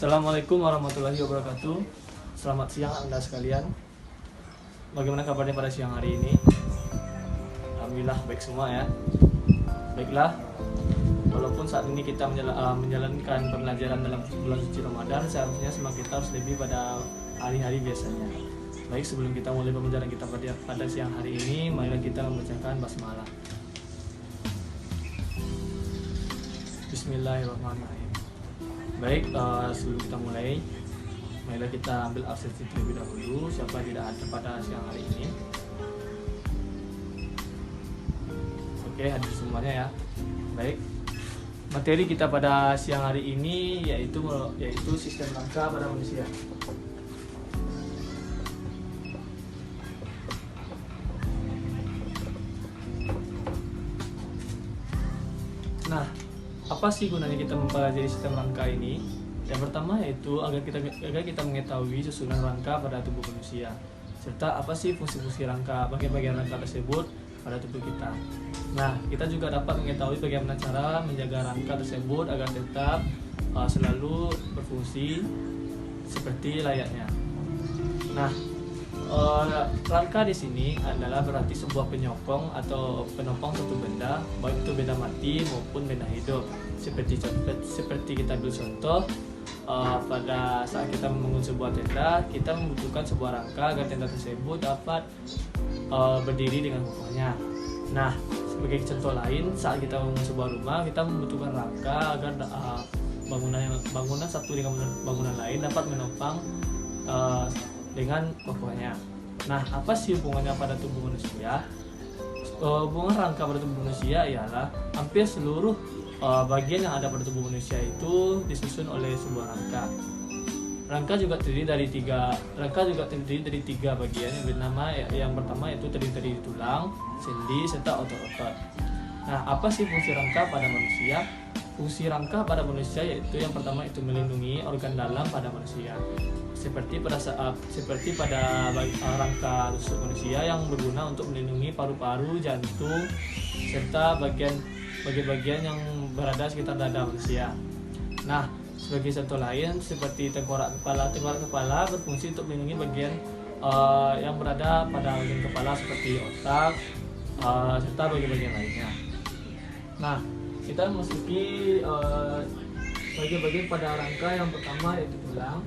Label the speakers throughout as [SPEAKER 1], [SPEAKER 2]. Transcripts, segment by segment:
[SPEAKER 1] Assalamualaikum warahmatullahi wabarakatuh. Selamat siang Anda sekalian. Bagaimana kabarnya pada siang hari ini? Alhamdulillah baik semua ya. Baiklah, walaupun saat ini kita menjalankan pembelajaran dalam bulan suci Ramadan, seharusnya semangat kita harus lebih pada hari-hari biasanya. Baik, sebelum kita mulai pembelajaran kita pada siang hari ini, marilah kita membacakan basmalah. Bismillahirrahmanirrahim. Baik, sebelum kita mulai, marilah kita ambil absensi terlebih dahulu. Siapa yang tidak hadir pada siang hari ini? Oke, hadir semuanya ya. Baik, materi kita pada siang hari ini yaitu sistem rangka pada manusia. Nah, apa sih gunanya kita mempelajari sistem rangka ini? Yang pertama yaitu agar kita mengetahui susunan rangka pada tubuh manusia, serta apa sih fungsi-fungsi rangka, bagian-bagian rangka tersebut pada tubuh kita. Nah, kita juga dapat mengetahui bagaimana cara menjaga rangka tersebut agar tetap selalu berfungsi seperti layaknya. Nah, rangka di sini adalah berarti sebuah penyokong atau penopang suatu benda, baik itu benda mati maupun benda hidup. Seperti kita ambil contoh, pada saat kita membangun sebuah tenda, kita membutuhkan sebuah rangka agar tenda tersebut dapat berdiri dengan kokohnya. Nah, sebagai contoh lain, saat kita membangun sebuah rumah, kita membutuhkan rangka agar bangunan satu dengan bangunan lain dapat menopang dengan kokohnya. Nah, apa sih hubungannya pada tubuh manusia? Hubungan rangka pada tubuh manusia ialah hampir seluruh bagian yang ada pada tubuh manusia itu disusun oleh sebuah rangka. Rangka juga terdiri dari tiga bagian yang bernama, yang pertama yaitu terdiri dari tulang, sendi, serta otot-otot. Nah, apa sih fungsi rangka pada manusia? Fungsi rangka pada manusia yaitu yang pertama itu melindungi organ dalam pada manusia. Seperti pada rangka tusuk manusia yang berguna untuk melindungi paru-paru, jantung, serta bagian-bagian yang berada sekitar dada manusia. Nah, sebagai contoh lain seperti tengkorak kepala berfungsi untuk melindungi bagian yang berada pada bagian kepala seperti otak, serta bagian-bagian lainnya. Nah, kita memasuki bagian-bagian pada rangka yang pertama yaitu tulang.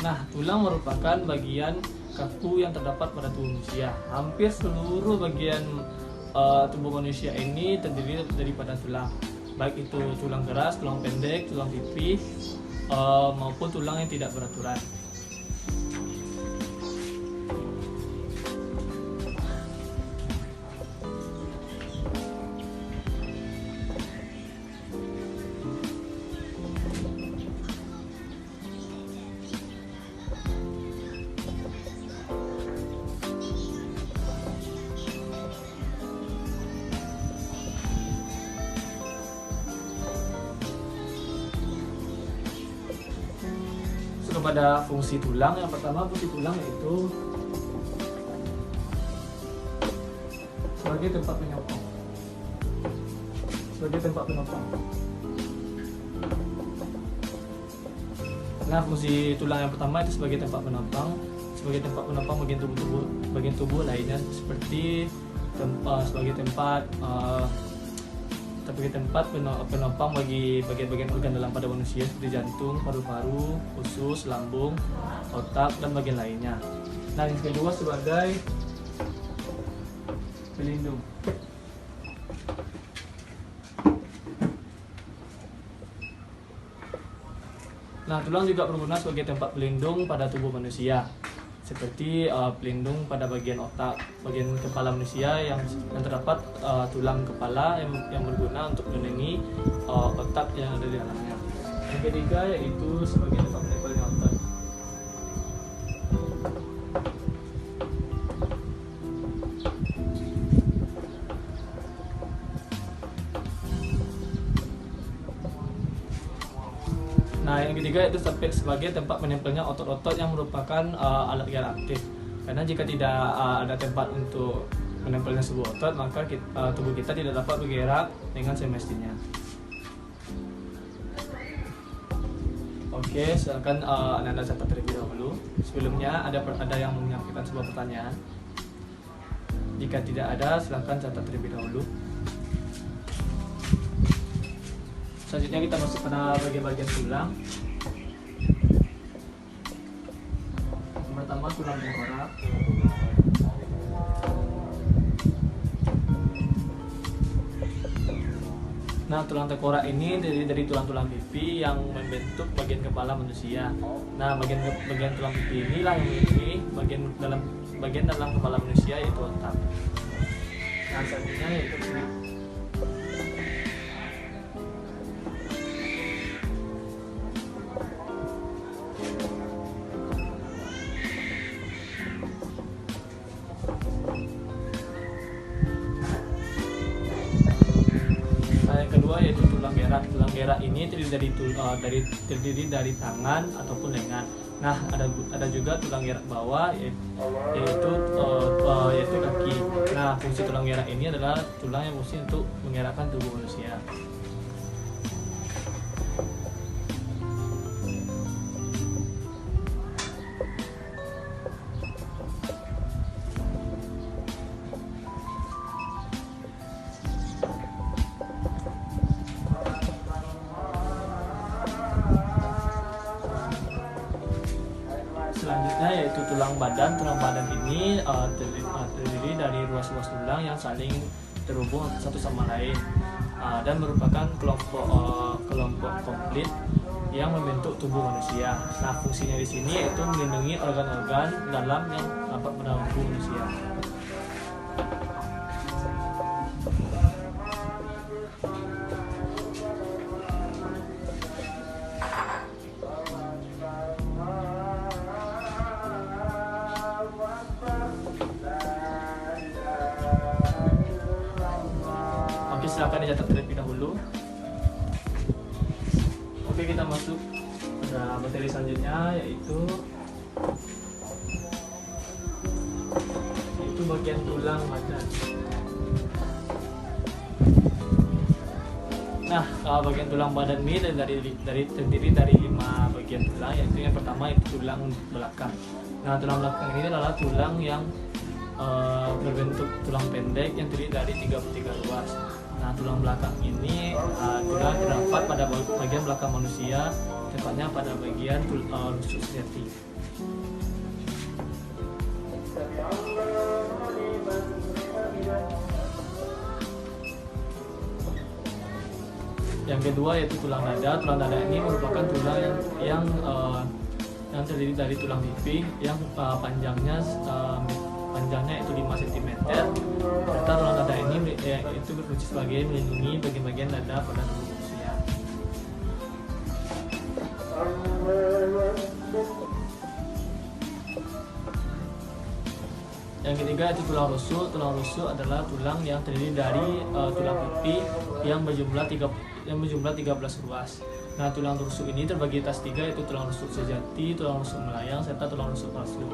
[SPEAKER 1] Nah, tulang merupakan bagian kaku yang terdapat pada tubuh manusia. Hampir seluruh bagian tubuh manusia ini terdiri daripada tulang, baik itu tulang keras, tulang pendek, tulang tipis, maupun tulang yang tidak beraturan. Pada fungsi tulang, yang pertama fungsi tulang yaitu sebagai tempat penyokong, sebagai tempat penopang. Nah, fungsi tulang yang pertama itu sebagai tempat penopang, bagian tubuh lainnya seperti sebagai tempat penopang bagi bagian-bagian organ dalam pada manusia seperti jantung, paru-paru, usus, lambung, otak, dan bagian lainnya. Nah, yang kedua sebagai pelindung. Nah, tulang juga berguna sebagai tempat pelindung pada tubuh manusia, seperti pelindung pada bagian otak, bagian kepala manusia yang terdapat tulang kepala yang berguna untuk melindungi otak yang ada di dalamnya. Yang ketiga yaitu sebagai tempat menempelnya otot. Nah, yang ketiga itu sebagai tempat menempelnya otot-otot yang merupakan alat gerak aktif. Karena jika tidak ada tempat untuk menempelnya sebuah otot, maka tubuh kita tidak dapat bergerak dengan semestinya. Oke, silakan Ananda catat terlebih dahulu. Sebelumnya ada yang menyampaikan sebuah pertanyaan. Jika tidak ada, silakan catat terlebih dahulu. Selanjutnya kita masuk pada bagian-bagian tulang. Yang pertama tulang tengkorak. Nah, tulang tengkorak ini dari tulang-tulang pipi yang membentuk bagian kepala manusia. Nah, bagian tulang pipi inilah yang memiliki bagian dalam kepala manusia, yaitu otak. Nah, selanjutnya yaitu kulit. Yaitu tulang gerak. Tulang gerak ini terdiri dari tangan ataupun lengan. Nah, ada juga tulang gerak bawah yaitu kaki. Nah, fungsi tulang gerak ini adalah tulang yang fungsi untuk menggerakkan tubuh manusia. Selanjutnya yaitu tulang badan. Tulang badan ini terdiri dari ruas-ruas tulang yang saling terhubung satu sama lain dan merupakan kelompok komplit yang membentuk tubuh manusia. Nah, fungsinya di sini yaitu melindungi organ-organ dalam yang terdapat pada tubuh manusia. Silakan dicatat terlebih dahulu. Oke, kita masuk pada materi selanjutnya yaitu bagian tulang badan. Nah, bagian tulang badan ini terdiri dari 5 bagian tulang, yaitu yang pertama itu tulang belakang. Nah, tulang belakang ini adalah tulang yang berbentuk tulang pendek yang terdiri dari 33 ruas. Nah, tulang belakang ini juga terdapat pada bagian belakang manusia, tepatnya pada bagian rusuk sejati. Yang kedua yaitu tulang dada. Tulang dada ini merupakan tulang yang terdiri dari tulang pipi yang panjangnya itu 5 cm. Serta tulang dada ini itu berfungsi sebagai melindungi bagian-bagian dada pada tubuh manusia. Yang ketiga itu tulang rusuk. Tulang rusuk adalah tulang yang terdiri dari tulang pipi yang berjumlah 13 ruas. Nah, tulang rusuk ini terbagi atas 3, yaitu tulang rusuk sejati, tulang rusuk melayang, serta tulang rusuk palsu.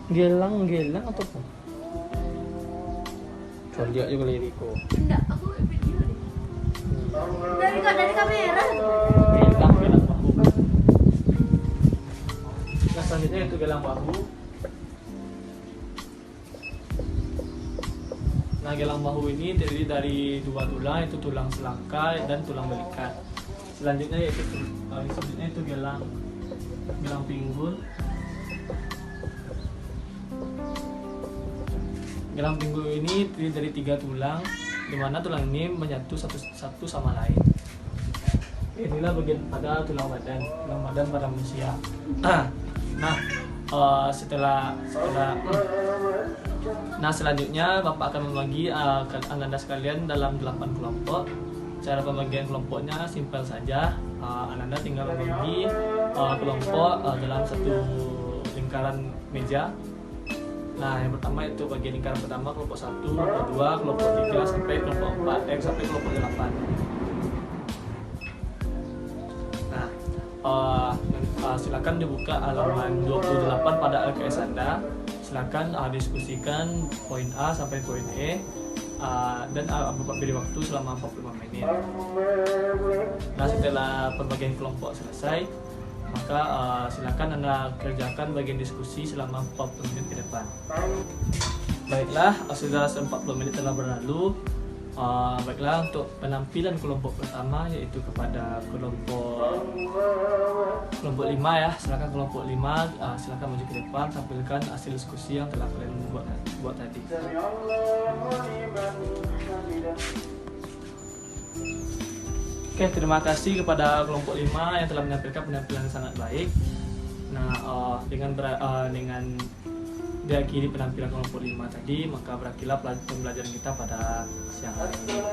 [SPEAKER 1] Gelang atau apa? Coba lihat juga liriko.
[SPEAKER 2] Enggak, aku video deh. Dari kamera.
[SPEAKER 1] Gelang bahu. Nah, selanjutnya itu gelang bahu. Nah, gelang bahu ini terdiri dari 2 tulang, yaitu tulang selangka dan tulang belikat. Selanjutnya itu gelang pinggul. Gelang pinggul ini terdiri dari 3 tulang, di mana tulang ini menyatu satu sama lain. Inilah bagian pada tulang badan pada manusia. Selanjutnya Bapak akan membagi Ananda sekalian dalam 8 kelompok. Cara pembagian kelompoknya simpel saja. Ananda tinggal membagi kelompok dalam satu lingkaran meja. Nah, yang pertama itu bagian lingkaran pertama kelompok 1, kelompok 2, kelompok 3 sampai kelompok 4 sampai kelompok 8. Nah, silakan dibuka halaman 28 pada LKS Anda. Silakan diskusikan poin A sampai poin E, dan Bapak beri waktu selama 45 menit. Nah, setelah pembagian kelompok selesai, maka silakan Anda kerjakan bagian diskusi selama 40 menit ke depan. Baiklah, sudah 40 menit telah berlalu. Baiklah, untuk penampilan kelompok pertama yaitu kepada kelompok 5 ya. Silakan kelompok 5, silakan maju ke depan, tampilkan hasil diskusi yang telah kalian buat tadi. Oke, terima kasih kepada kelompok 5 yang telah menampilkan penampilan yang sangat baik. Nah, dengan diakhiri penampilan kelompok 5 tadi, maka berakhirlah pembelajaran kita pada siang hari ini.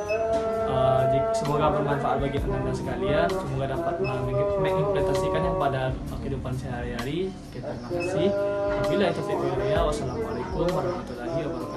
[SPEAKER 1] Semoga bermanfaat bagi anda sekalian, semoga dapat mengimplementasikannya pada kehidupan sehari-hari. Terima kasih. Wabillahi taufiq wal hidayah. Wassalamualaikum warahmatullahi wabarakatuh.